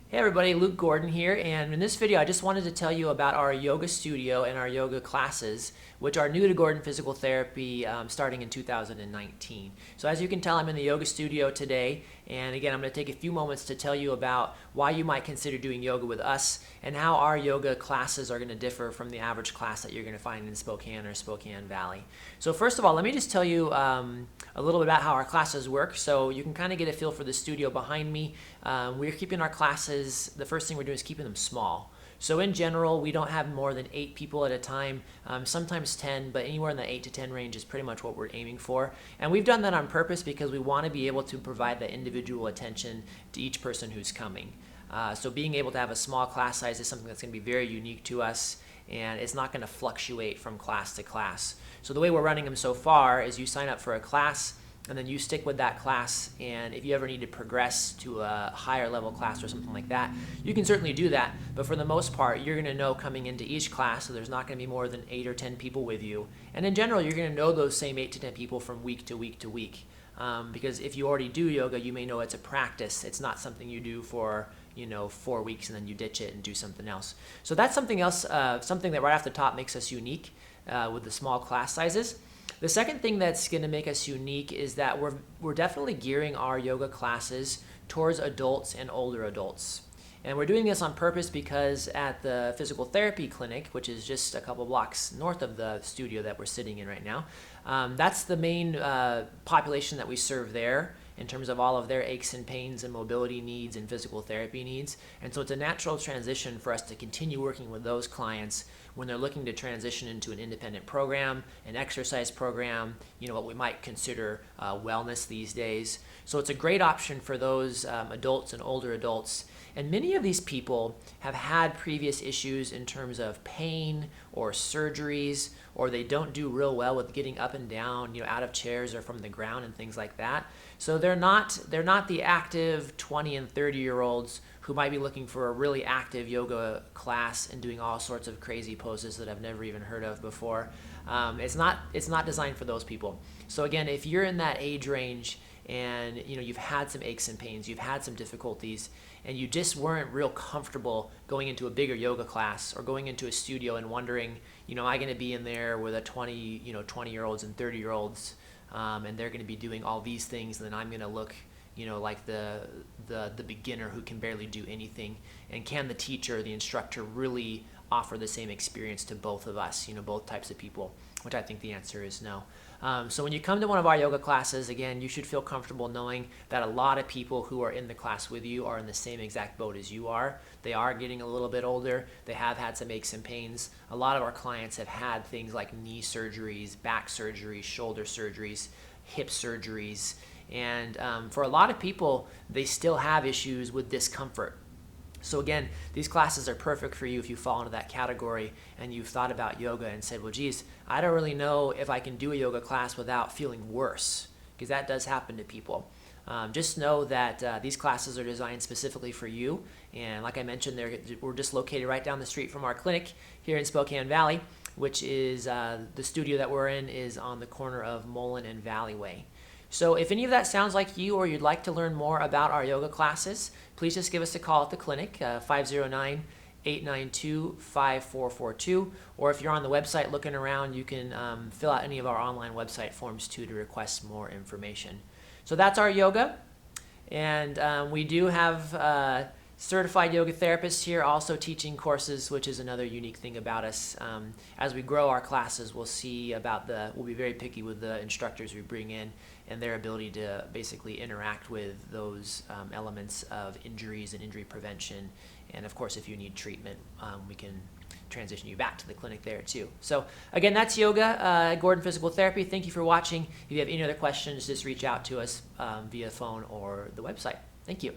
Hey everybody, Luke Gordon here, and in this video I just wanted to tell you about our yoga studio and our yoga classes, which are new to Gordon Physical Therapy starting in 2019. So as you can tell, I'm in the yoga studio today, and again I'm going to take a few moments to tell you about why you might consider doing yoga with us and how our yoga classes are going to differ from the average class that you're going to find in Spokane or Spokane Valley. So first of all, let me just tell you a little bit about how our classes work so you can kind of get a feel for the studio behind me. We're keeping our classes, the first thing we're doing is keeping them small. So in general, we don't have more than 8 people at a time, sometimes 10, but anywhere in the 8 to 10 range is pretty much what we're aiming for. And we've done that on purpose because we want to be able to provide that individual attention to each person who's coming. So being able to have a small class size is something that's going to be very unique to us, and it's not going to fluctuate from class to class. So the way we're running them so far is you sign up for a class, and then you stick with that class, and if you ever need to progress to a higher level class or something like that, you can certainly do that. But for the most part, you're going to know coming into each class, so there's not going to be more than 8 or 10 people with you. And in general, you're going to know those same 8 to 10 people from week to week to week. Because if you already do yoga, you may know it's a practice. It's not something you do for 4 weeks and then you ditch it and do something else. So that's something else, something that right off the top makes us unique with the small class sizes. The second thing that's going to make us unique is that we're definitely gearing our yoga classes towards adults and older adults. And we're doing this on purpose because at the physical therapy clinic, which is just a couple blocks north of the studio that we're sitting in right now, that's the main population that we serve there in terms of all of their aches and pains and mobility needs and physical therapy needs. And so it's a natural transition for us to continue working with those clients when they're looking to transition into an independent program, an exercise program, what we might consider wellness these days. So it's a great option for those adults and older adults. And many of these people have had previous issues in terms of pain or surgeries, or they don't do real well with getting up and down, out of chairs or from the ground and things like that. So they're not the active 20 and 30-year-olds who might be looking for a really active yoga class and doing all sorts of crazy poses that I've never even heard of before. It's not designed for those people. So again, if you're in that age range and you've had some aches and pains, you've had some difficulties, and you just weren't real comfortable going into a bigger yoga class or going into a studio and wondering, am I going to be in there with a 20-year-olds and 30-year-olds, and they're going to be doing all these things, and then I'm going to look, like the beginner who can barely do anything, and can the teacher, the instructor, really offer the same experience to both of us, both types of people, which I think the answer is no. So when you come to one of our yoga classes, again, you should feel comfortable knowing that a lot of people who are in the class with you are in the same exact boat as you are. They are getting a little bit older. They have had some aches and pains. A lot of our clients have had things like knee surgeries, back surgeries, shoulder surgeries, hip surgeries. And for a lot of people, they still have issues with discomfort. So again, these classes are perfect for you if you fall into that category and you've thought about yoga and said, well, geez, I don't really know if I can do a yoga class without feeling worse, because that does happen to people. Just know that these classes are designed specifically for you. And like I mentioned, we're just located right down the street from our clinic here in Spokane Valley, which is the studio that we're in is on the corner of Mullen and Valleyway. So if any of that sounds like you or you'd like to learn more about our yoga classes, please just give us a call at the clinic, 509-892-5442. Or if you're on the website looking around, you can fill out any of our online website forms too to request more information. So that's our yoga. And we do have certified yoga therapists here also teaching courses, which is another unique thing about us. As we grow our classes, we'll be very picky with the instructors we bring in and their ability to basically interact with those elements of injuries and injury prevention. And of course, if you need treatment, we can transition you back to the clinic there too. So again, that's yoga, Gordon Physical Therapy. Thank you for watching. If you have any other questions, just reach out to us via phone or the website. Thank you.